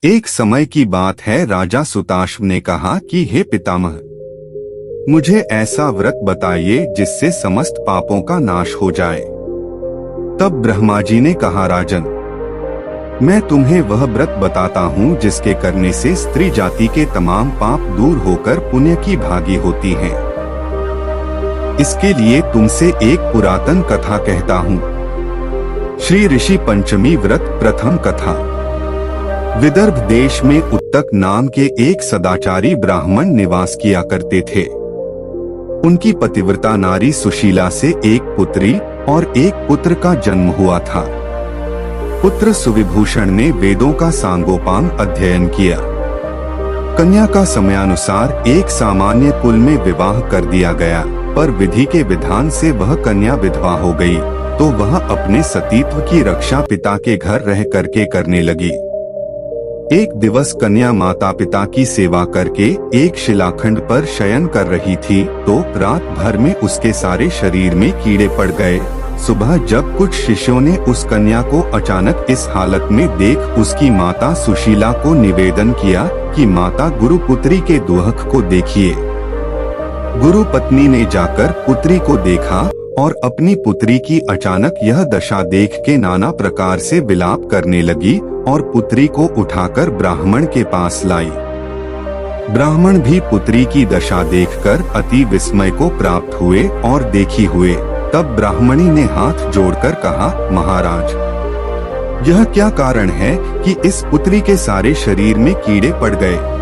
एक समय की बात है, राजा सुताश्व ने कहा कि हे पितामह, मुझे ऐसा व्रत बताइए जिससे समस्त पापों का नाश हो जाए। तब ब्रह्मा जी ने कहा, राजन, मैं तुम्हें वह व्रत बताता हूँ जिसके करने से स्त्री जाति के तमाम पाप दूर होकर पुण्य की भागी होती हैं। इसके लिए तुमसे एक पुरातन कथा कहता हूँ। श्री ऋषि पंचमी व्रत प्रथम कथा। विदर्भ देश में उत्तक नाम के एक सदाचारी ब्राह्मण निवास किया करते थे। उनकी पतिव्रता नारी सुशीला से एक पुत्री और एक पुत्र का जन्म हुआ था। पुत्र सुविभूषण ने वेदों का सांगोपांग अध्ययन किया। कन्या का समयानुसार एक सामान्य कुल में विवाह कर दिया गया, पर विधि के विधान से वह कन्या विधवा हो गई, तो वह अपने सतीत्व की रक्षा पिता के घर रह करके करने लगी। एक दिवस कन्या माता पिता की सेवा करके एक शिलाखंड पर शयन कर रही थी, तो रात भर में उसके सारे शरीर में कीड़े पड़ गए। सुबह जब कुछ शिष्यों ने उस कन्या को अचानक इस हालत में देख उसकी माता सुशीला को निवेदन किया कि माता, गुरुपुत्री के दुहक को देखिए। गुरु पत्नी ने जाकर पुत्री को देखा और अपनी पुत्री की अचानक यह दशा देख के नाना प्रकार से विलाप करने लगी और पुत्री को उठाकर ब्राह्मण के पास लाई। ब्राह्मण भी पुत्री की दशा देखकर अति विस्मय को प्राप्त हुए और देखी हुए। तब ब्राह्मणी ने हाथ जोड़कर कहा, महाराज, यह क्या कारण है कि इस पुत्री के सारे शरीर में कीड़े पड़ गए?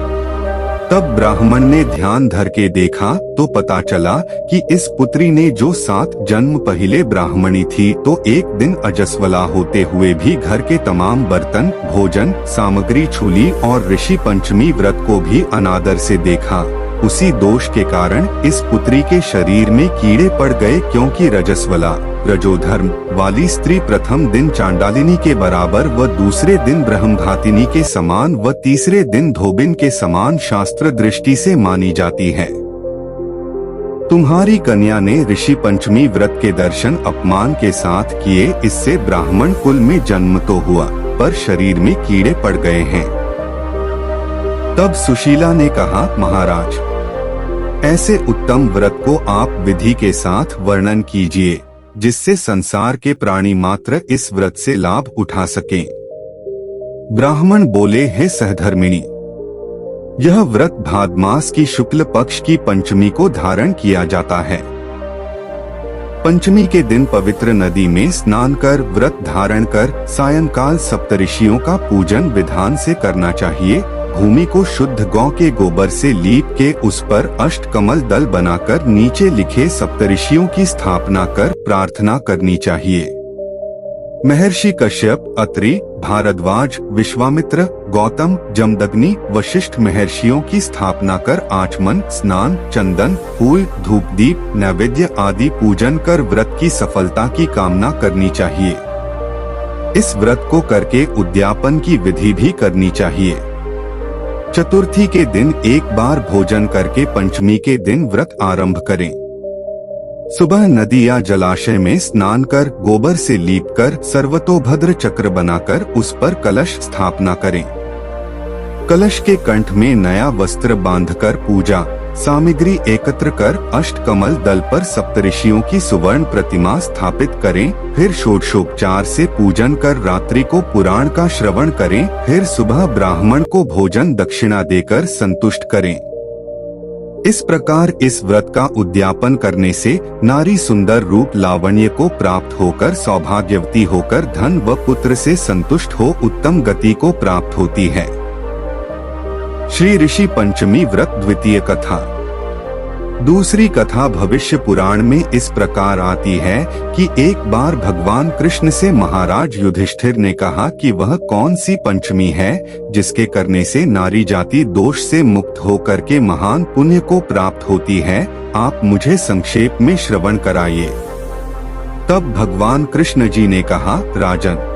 तब ब्राह्मण ने ध्यान धर के देखा तो पता चला कि इस पुत्री ने जो 7 जन्म पहले ब्राह्मणी थी, तो एक दिन अजस्वला होते हुए भी घर के तमाम बर्तन, भोजन सामग्री छूली और ऋषि पंचमी व्रत को भी अनादर से देखा। उसी दोष के कारण इस पुत्री के शरीर में कीड़े पड़ गए, क्योंकि रजस्वला रजोधर्म वाली स्त्री प्रथम दिन चांडालिनी के बराबर व दूसरे दिन ब्रह्मघातिनी के समान व तीसरे दिन धोबिन के समान शास्त्र दृष्टि से मानी जाती है। तुम्हारी कन्या ने ऋषि पंचमी व्रत के दर्शन अपमान के साथ किए, इससे ब्राह्मण कुल में जन्म तो हुआ, पर शरीर में कीड़े पड़ गए हैं। तब सुशीला ने कहा, महाराज, ऐसे उत्तम व्रत को आप विधि के साथ वर्णन कीजिए, जिससे संसार के प्राणी मात्र इस व्रत से लाभ उठा सकें। ब्राह्मण बोले, हे सहधर्मिणी, यह व्रत भाद्र मास की शुक्ल पक्ष की पंचमी को धारण किया जाता है। पंचमी के दिन पवित्र नदी में स्नान कर व्रत धारण कर सायंकाल सप्तऋषियों का पूजन विधान से करना चाहिए। भूमि को शुद्ध गौ के गोबर से लीप के उस पर अष्टकमल दल बनाकर नीचे लिखे सप्तऋषियों की स्थापना कर प्रार्थना करनी चाहिए। महर्षि कश्यप, अत्रि, भारद्वाज, विश्वामित्र, गौतम, जमदग्नि, वशिष्ठ महर्षियों की स्थापना कर आचमन, स्नान, चंदन, फूल, धूप दीप, नैवेद्य आदि पूजन कर व्रत की सफलता की कामना करनी चाहिए। इस व्रत को करके उद्यापन की विधि भी करनी चाहिए। चतुर्थी के दिन एक बार भोजन करके पंचमी के दिन व्रत आरंभ करें। सुबह नदी या जलाशय में स्नान कर गोबर से लीपकर सर्वतोभद्र चक्र बनाकर उस पर कलश स्थापना करें। कलश के कंठ में नया वस्त्र बांधकर पूजा सामग्री एकत्र कर अष्टकमल दल पर सप्तऋषियों की सुवर्ण प्रतिमा स्थापित करें। फिर षोडशोपचार से पूजन कर रात्रि को पुराण का श्रवण करें। फिर सुबह ब्राह्मण को भोजन दक्षिणा देकर संतुष्ट करें। इस प्रकार इस व्रत का उद्यापन करने से नारी सुंदर रूप लावण्य को प्राप्त होकर सौभाग्यवती होकर धन व पुत्र से संतुष्ट हो उत्तम गति को प्राप्त होती है। श्री ऋषि पंचमी व्रत द्वितीय कथा। दूसरी कथा भविष्य पुराण में इस प्रकार आती है कि एक बार भगवान कृष्ण से महाराज युधिष्ठिर ने कहा कि वह कौन सी पंचमी है जिसके करने से नारी जाति दोष से मुक्त होकर के महान पुण्य को प्राप्त होती है, आप मुझे संक्षेप में श्रवण कराइए। तब भगवान कृष्ण जी ने कहा, राजन,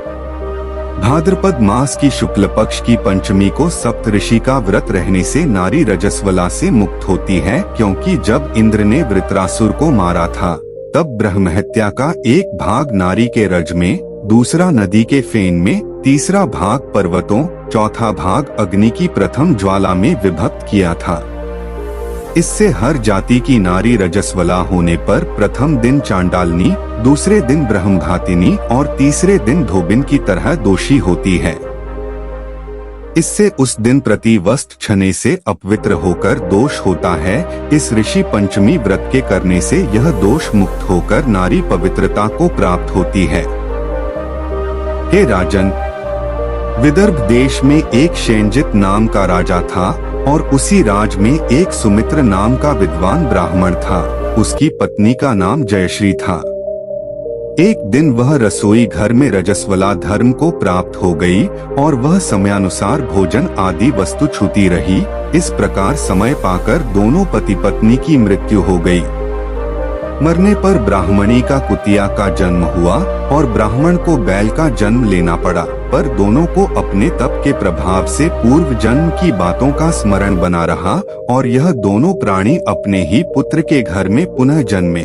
भाद्रपद मास की शुक्ल पक्ष की पंचमी को सप्तऋषि का व्रत रहने से नारी रजस्वला से मुक्त होती है, क्योंकि जब इंद्र ने वृत्रासुर को मारा था तब ब्रह्महत्या का एक भाग नारी के रज में दूसरा नदी के फेन में, तीसरा भाग पर्वतों, चौथा भाग अग्नि की प्रथम ज्वाला में विभक्त किया था। इससे हर जाति की नारी रजस्वला होने पर प्रथम दिन चांडालनी, दूसरे दिन ब्रह्मघातिनी और तीसरे दिन धोबिन की तरह दोषी होती है। इससे उस दिन प्रति वस्त्र छने से अपवित्र होकर दोष होता है। इस ऋषि पंचमी व्रत के करने से यह दोष मुक्त होकर नारी पवित्रता को प्राप्त होती है। हे राजन, विदर्भ देश में एक शेंजित नाम का राजा था और उसी राज में एक सुमित्र नाम का विद्वान ब्राह्मण था। उसकी पत्नी का नाम जयश्री था। एक दिन वह रसोई घर में रजस्वला धर्म को प्राप्त हो गई और वह समयानुसार भोजन आदि वस्तु छूती रही। इस प्रकार समय पाकर दोनों पति पत्नी की मृत्यु हो गई। मरने पर ब्राह्मणी का कुतिया का जन्म हुआ और ब्राह्मण को बैल का जन्म लेना पड़ा, पर दोनों को अपने तप के प्रभाव से पूर्व जन्म की बातों का स्मरण बना रहा और यह दोनों प्राणी अपने ही पुत्र के घर में पुनः जन्मे।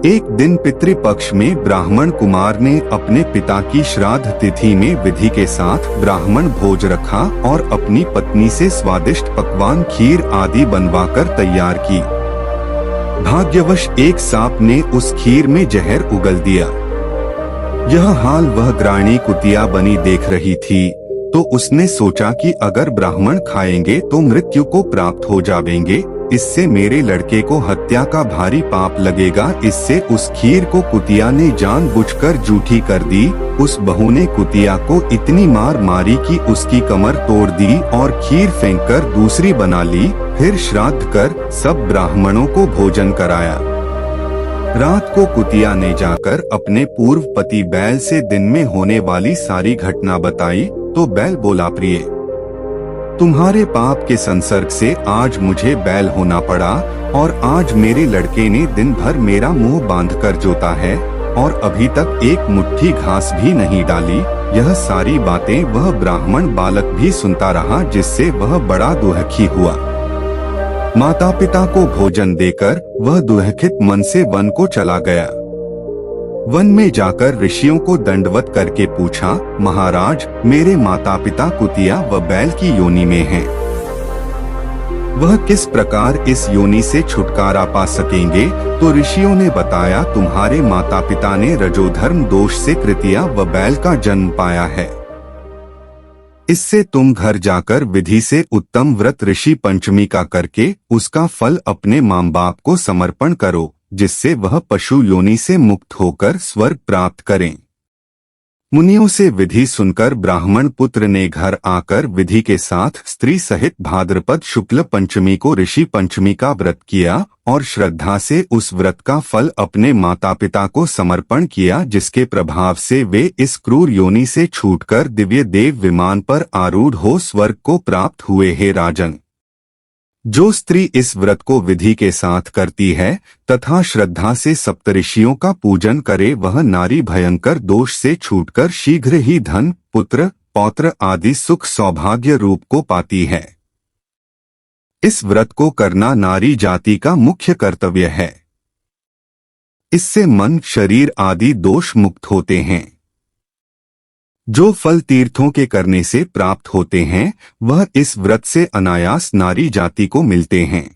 एक दिन पितृपक्ष में ब्राह्मण कुमार ने अपने पिता की श्राद्ध तिथि में विधि के साथ ब्राह्मण भोज रखा और अपनी पत्नी से स्वादिष्ट पकवान खीर आदि बनवाकर तैयार की। भाग्यवश एक सांप ने उस खीर में जहर उगल दिया। यह हाल वह ग्राणी कुतिया बनी देख रही थी, तो उसने सोचा कि अगर ब्राह्मण खाएंगे तो मृत्यु को प्राप्त हो जाएंगे, इससे मेरे लड़के को हत्या का भारी पाप लगेगा। इससे उस खीर को कुतिया ने जानबूझकर जूठी कर दी। उस बहू ने कुतिया को इतनी मार मारी कि उसकी कमर तोड़ दी और खीर फेंककर दूसरी बना ली। फिर श्राद्ध कर सब ब्राह्मणों को भोजन कराया। रात को कुतिया ने जाकर अपने पूर्व पति बैल से दिन में होने वाली सारी घटना बताई, तो बैल बोला, प्रिय, तुम्हारे पाप के संसर्ग से आज मुझे बैल होना पड़ा और आज मेरे लड़के ने दिन भर मेरा मुंह बांधकर जोता है और अभी तक एक मुट्ठी घास भी नहीं डाली। यह सारी बातें वह ब्राह्मण बालक भी सुनता रहा, जिससे वह बड़ा दुखी हुआ। माता पिता को भोजन देकर वह दुखित मन से वन को चला गया। वन में जाकर ऋषियों को दंडवत करके पूछा, महाराज, मेरे माता पिता कुतिया व बैल की योनि में हैं। वह किस प्रकार इस योनि से छुटकारा पा सकेंगे? तो ऋषियों ने बताया, तुम्हारे माता पिता ने रजोधर्म दोष से कृतिया व बैल का जन्म पाया है। इससे तुम घर जाकर विधि से उत्तम व्रत ऋषि पंचमी का करके उसका फल अपने माँ बाप को समर्पण करो, जिससे वह पशु योनि से मुक्त होकर स्वर्ग प्राप्त करें। मुनियों से विधि सुनकर ब्राह्मण पुत्र ने घर आकर विधि के साथ स्त्री सहित भाद्रपद शुक्ल पंचमी को ऋषि पंचमी का व्रत किया और श्रद्धा से उस व्रत का फल अपने माता पिता को समर्पण किया, जिसके प्रभाव से वे इस क्रूर योनि से छूटकर दिव्य देव विमान पर आरूढ़ हो स्वर्ग को प्राप्त हुए। हे राजन, जो स्त्री इस व्रत को विधि के साथ करती है तथा श्रद्धा से सप्तऋषियों का पूजन करे, वह नारी भयंकर दोष से छूटकर शीघ्र ही धन, पुत्र, पौत्र आदि सुख सौभाग्य रूप को पाती है। इस व्रत को करना नारी जाति का मुख्य कर्तव्य है। इससे मन, शरीर आदि दोष मुक्त होते हैं। जो फल तीर्थों के करने से प्राप्त होते हैं, वह इस व्रत से अनायास नारी जाति को मिलते हैं।